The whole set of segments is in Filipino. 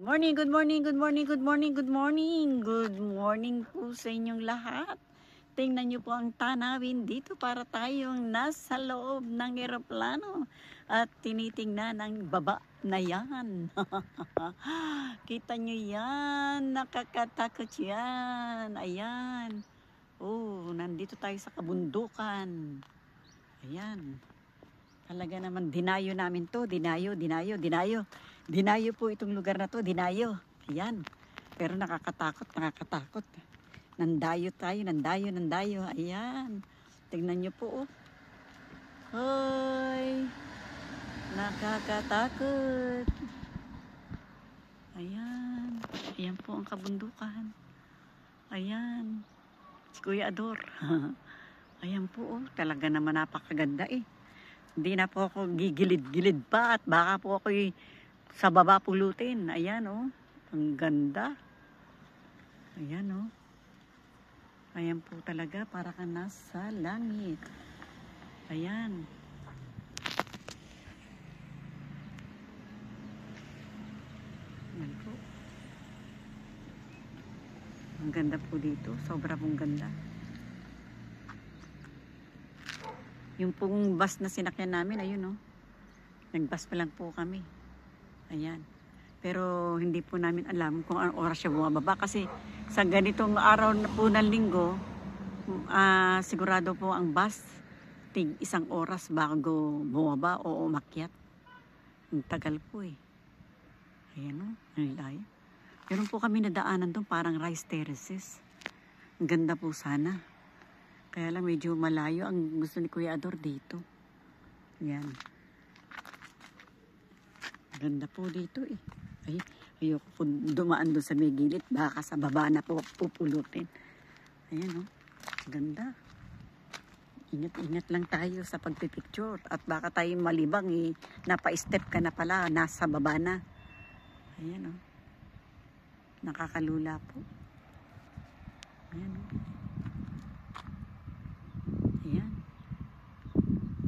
Morning, good morning, good morning, good morning, good morning. Good morning po sa inyong lahat. Tingnan niyo po ang tanawin dito para tayong nasa loob ng eroplano at tinitingnan ang baba na yan. Kita niyo yan, nakakatakot yan. Ayan. Oh, nandito tayo sa kabundukan. Ayan. Talaga naman, dinayo namin to. Dinayo. Dinayo po itong lugar na to. Dinayo. Ayan. Pero nakakatakot. Nandayo tayo. Ayan. Tingnan nyo po. Hoy. Nakakatakot. Ayan. Ayan po ang kabundukan. Ayan. Si Kuya Ador. Ayan po. Talaga naman napakaganda eh. Hindi na po ako gigilid-gilid pa at baka po ako sa baba pulutin. Ayan oh. Ang ganda. Ayan oh. Ayan po talaga para ka nasa langit. Ayan. Ayan po. Ang ganda po dito. Sobra pong ganda. Yung pong bus na sinakyan namin, ayun oh. Nag-bus pa lang po kami. Ayan. Pero hindi po namin alam kung anong oras siya bumababa kasi sa ganitong araw na po ng linggo, sigurado po ang bus tig 1 oras bago bumaba o umakyat. Ang tagal po eh. Ayan oh, ang layo. Meron po kami nadaanan doon parang rice terraces. Ang ganda po sana. Kaya lang medyo malayo ang gusto ni Kuya Ador dito. Ayan. Ganda po dito eh. Ay, ayoko po dumaan doon sa may gilid. Baka sa baba na po pupulutin. Ayan oh. Ganda. Ingat-ingat lang tayo sa pagpipicture. At baka tayo malibang eh. Napa-step ka na pala. Nasa baba na. Ayan oh. Nakakalula po. Ayan oh. Ayan.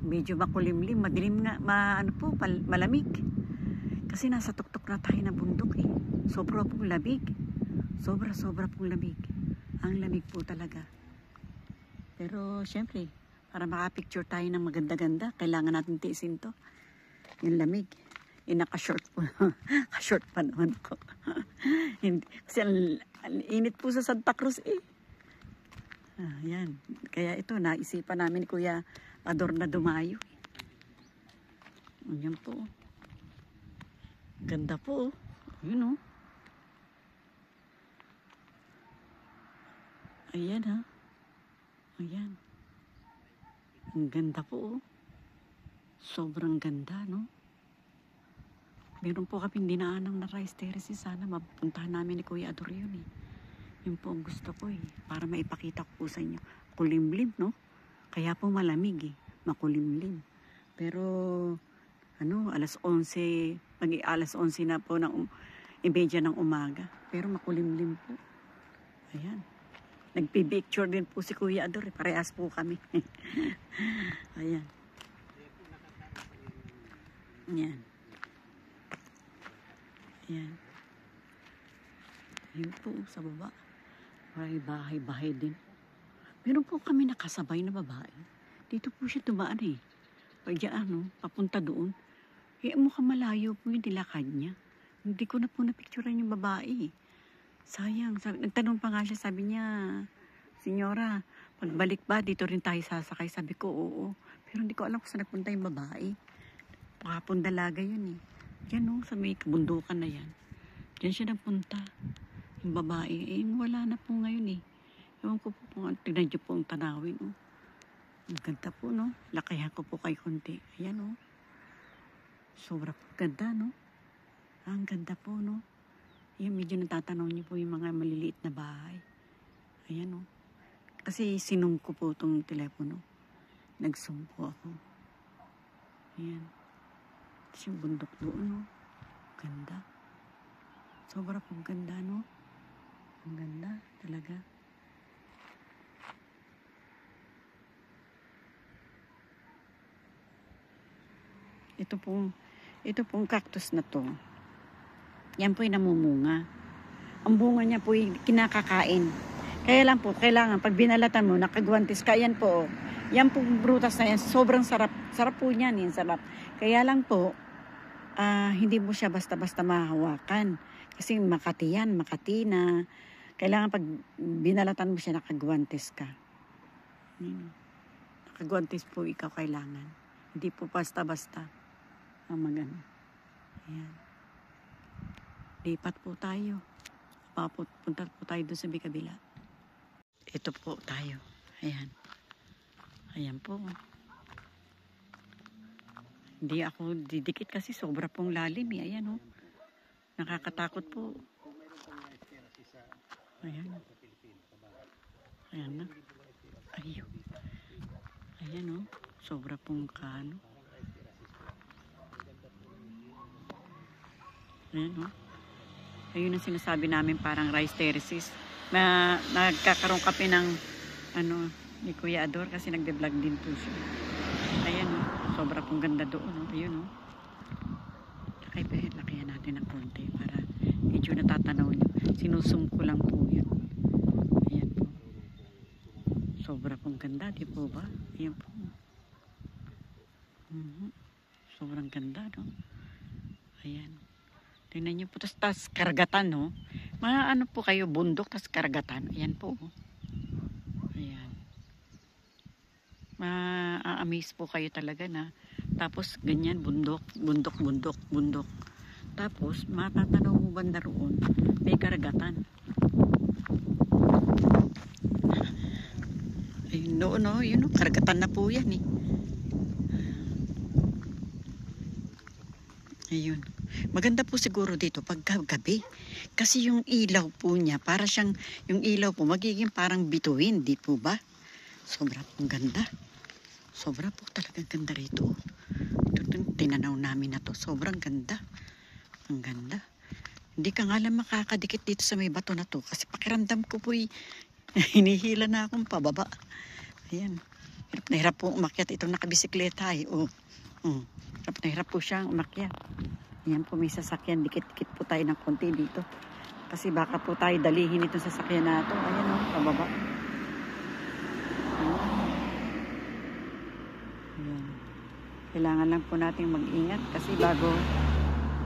Medyo makulimlim, madilim na, malamig. Kasi nasa tuktok na tayo ng bundok eh. Sobra pong lamig. Sobra pong lamig. Ang lamig po talaga. Pero syempre, para makapicture tayo ng maganda-ganda, kailangan natin tiisin to. Yung lamig. Naka-short po. Ka-short pa naman ko. Kasi ang init po sa Santa Cruz eh. Ayan. Kaya ito, naisipan namin ni Kuya Ador na dumayo. Ayan po. Ganda po. Yun o. Ayan ha. Ayan. Ang ganda po o. Sobrang ganda no. Meron po kami dinaanang na rice terraces. Sana mapuntahan namin ni Kuya Ador yun eh. Yun po ang gusto ko eh. Para maipakita ko po sa inyo. Kulimlim, no? Kaya po malamig eh. Makulimlim. Pero, alas 11, alas 11 na po ng imedya ng umaga. Pero makulimlim po. Ayan. Nagpipicture din po si Kuya Ador. Parehas po kami. Ayan. Ayan. Ayan. Ayan po sa baba. Ay, bahay din. Meron po kami nakasabay na babae. Dito po siya dumaan eh. Pagya papunta doon. Eh, mukhang malayo po yung nilakad niya. Hindi ko na po napicturean yung babae eh. Sayang. Nagtanong pa nga siya, sabi niya, Senyora, pagbalik ba, dito rin tayo sasakay? Sabi ko, oo. Pero hindi ko alam kung saan nagpunta yung babae. Pakapon dalaga yun eh. Yan sa may kabundukan na yan. Diyan siya nagpunta. Yung babae, wala na po ngayon eh. Ewan ko po, tignan niyo po ang tanawin, oh. Ang ganda po, no? Lakayan ko po kay konti. Ayan, oh. Sobra po ganda, no? Ang ganda po, no? Ayan, medyo natatanaw niyo po yung mga maliliit na bahay. Ayan, oh. Kasi sinum ko po itong telepono. Nag-zoom po ako. Ayan. Tapos yung bundok doon, no? Ganda. Sobra po ganda, no? Ang ganda talaga. Ito pong cactus na to. yan po yung namumunga. Ang bunga niya po yung kinakakain. Kaya lang po, kailangan pag binalatan mo, nakagwantes ka, yan po. Yan po prutas na yan, sobrang sarap. Sarap po niyan, yan sarap. Kaya lang po, hindi mo siya basta-basta mahawakan. Kasi Makati yan, Makati na. Kailangan pag binalatan mo siya, nakagwantes ka. Nakagwantes po ikaw kailangan. Hindi po basta-basta. Magano. Ayan. Lipat po tayo. Punta po tayo doon sa kabila. Ito po tayo. Ayan. Ayan po. Hindi ako didikit kasi sobra pong lalim. Ayan o. Nakakatakot po. Ayan. Ayan na. Ayun. Ayan o. Sobra pong kano. Ayan o. Ayun ang sinasabi namin parang rice terraces. Nagkakaroon kami ng ni Kuya Ador kasi nagde-vlog din po siya. Ayan o. Sobra pong ganda doon o. Ayun o. Lakihan natin ng konti para medyo natatanaw nyo. Sinusum ko lang po yan. Ayan po. Sobra pong ganda. Di po ba? Ayan po. Sobrang ganda no. Ayan. Tingnan nyo po. Tapos karagatan no. Mga po kayo bundok tas karagatan. Ayan po. Ayan. Ma-amaze po kayo talaga na. Tapos ganyan bundok. Tapos matatanaw mo banda roon. May karagatan. Ayun no. Yun no. Karagatan na po yan eh. Ayun. Maganda po siguro dito pagkagabi. Kasi yung ilaw po niya, para siyang, yung ilaw po magiging parang bituin, di po ba? Sobra pong ganda. Sobra po talagang ganda rito. Ito tinanaw namin na to. Sobrang ganda. Ang ganda. Hindi ka nga lang makakadikit dito sa may bato na to. Kasi pakiramdam ko po hinihila na akong pababa. Ayan. Hirap na hirap po umakyat. Itong nakabisikleta eh. Hirap na hirap po siyang umakyat. Ayan po may sasakyan. Dikit-dikit po tayo ng konti dito. Kasi baka po tayo dalihin itong sasakyan na ito. Ayan o, pababa. Ayan. Kailangan lang po natin mag-ingat kasi bago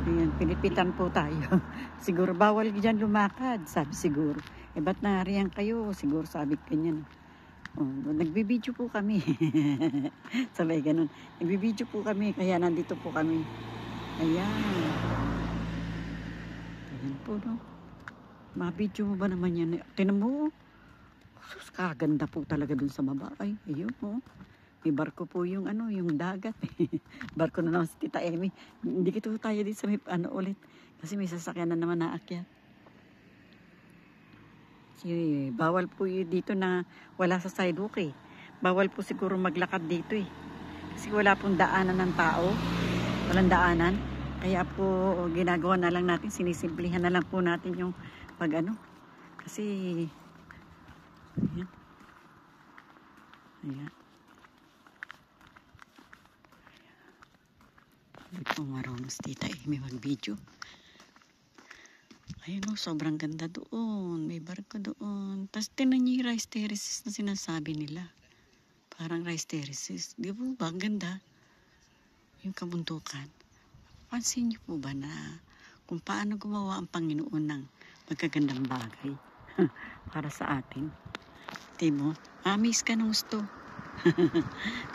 ayan, pinipitan po tayo. Siguro bawal dyan lumakad, sabi siguro. Ba't nariyan kayo? Siguro sabi ganyan. Nagbibideo po kami. Sabay ganun. Nagbibideo po kami, kaya nandito po kami. Ayan. Ayan po, no? Mabidyo mo ba naman yan? Tinan mo. Sus, kaganda po talaga dun sa baba. Ay, ayun po. May barko po yung yung dagat. Barko na naman si Tita Emi. Hindi kito tayo din sa may ulit. Kasi may sasakyan na naman naakyat. Kasi bawal po dito na wala sa sidewalk eh. Bawal po siguro maglakad dito eh. Kasi wala pong daanan ng tao. Walang daanan. Kaya po ginagawa na lang natin, sinisimplihan na lang po natin yung kasi ayan. Ayan. Hindi po marunong si Tita Amy mag-video. Ayun o, sobrang ganda doon. May barko doon. Tapos tinan niyo yung rice terraces na sinasabi nila. Parang rice terraces. Di po ba? Ang ganda. Yung kabundukan. Pansin niyo po ba na kung paano gumawa ang Panginoon ng magagandang bagay para sa atin? Di mo? Amaze ka ng gusto.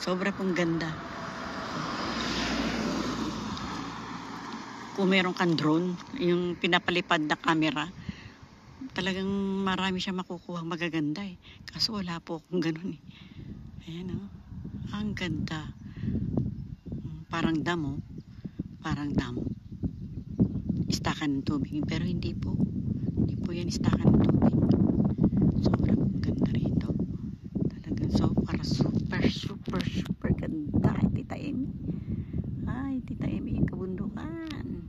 Sobra pong ganda. Kung meron kang drone, yung pinapalipad na camera, talagang marami siya makukuha magaganda eh. Kaso wala po akong ganun eh. Ayan o. Ang ganda. Parang damo. Istakan ng tubig. Pero hindi po. Hindi po yan istakan ng tubig. Sobrang ganda rito. Talagang super ganda. Ay, Tita Amy. Ay, Tita Amy, yung kabundukan.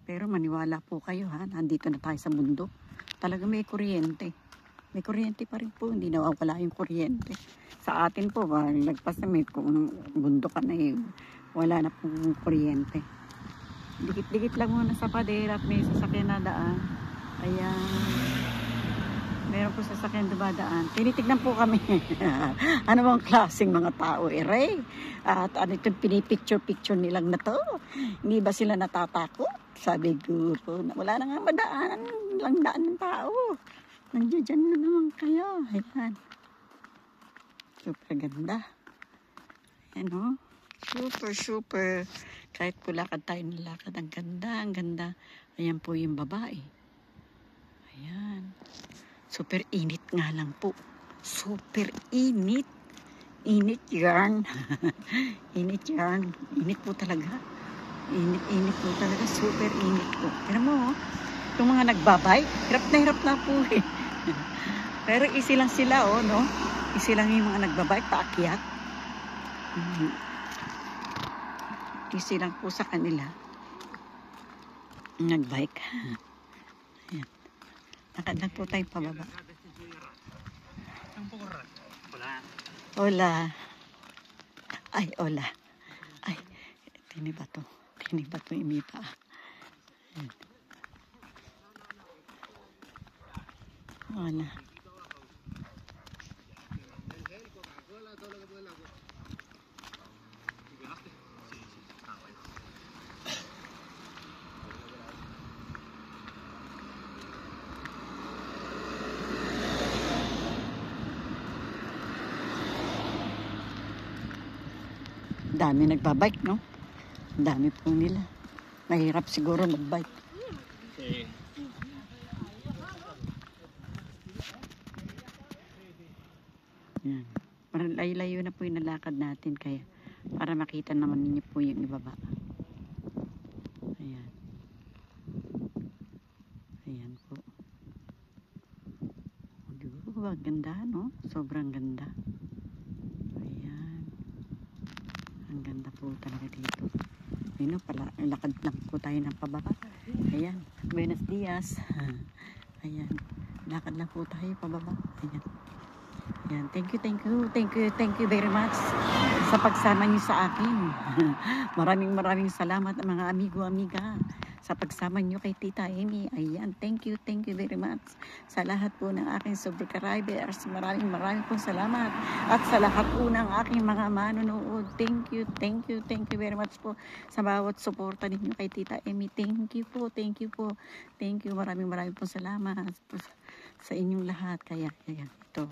Pero maniwala po kayo ha. Nandito na tayo sa mundo. Talagang may kuryente. May kuryente pa rin po. Hindi nawawala yung kuryente. Sa atin po, lagpas na may bundukan na wala na pong kuryente. Dikit-dikit lang muna sa pader at may sasakyan na daan. Ayan. Meron po sasakyan dumadaan. Tinitignan po kami. Ano bang klaseng mga tao, Ray? At ano itong pinipicture-picture nilang na to? Hindi ba sila natatakot? Sabi ko, wala na nga madaan. Lang daan ng tao. Nandiyan na naman kayo. Ayan. Super ganda. Ayan o. Super, super. Kahit po lakad tayo ng lakad. Ang ganda, ang ganda. Ayan po yung babae. Ayan. Super init nga lang po. Super init. Init yarn. Init yarn. Init po talaga. Init po talaga. Super init po. Tignan mo, oh. Itong mga nagbabike, hirap na po eh. Pero easy lang sila, oh, no? Easy lang yung mga nagbabike, paakyat. Easy lang po sa kanila. Nagbike. Ayan. Lakad lang po tayo pababa. Hola. Ay, hola. Ay, tini ba to? Tini ba to imipa? Ayan. Hola. Dami nagbabike, no? Dami po nila. Mahirap siguro magbike. Okay. Yan. Parang layo-layo na po yung nalakad natin kaya para makita naman ninyo po yung ibaba. Ayan. Ayan po. Oh, ganda, no? Sobrang ganda. Ayan. Ang ganda po talaga dito. Ayun, pala, lakad lang po tayo ng pababa. Ayan. Buenos dias. Ayan. Lakad lang po tayo pababa. Ayan. Ayan. Thank you very much sa pagsama niyo sa akin. Maraming salamat mga amigo-amiga sa pagsama niyo kay Tita Amy. Ayan. Thank you very much sa lahat po ng aking subscribers. Maraming pong salamat. At sa lahat po ng aking mga manonood. Thank you very much po sa bawat suporta ninyo kay Tita Amy. Thank you po. Thank you. Maraming pong salamat po sa inyong lahat. Kaya, ayan, ito.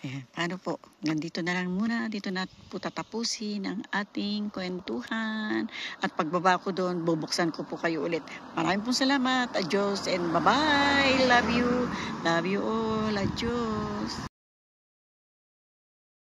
Ayan, paano po? Nandito na lang muna. Dito na po tatapusin ang ating kwentuhan. At pagbaba ko doon, bubuksan ko po kayo ulit. Maraming pong salamat. Adios and bye-bye. Love you all. Adios.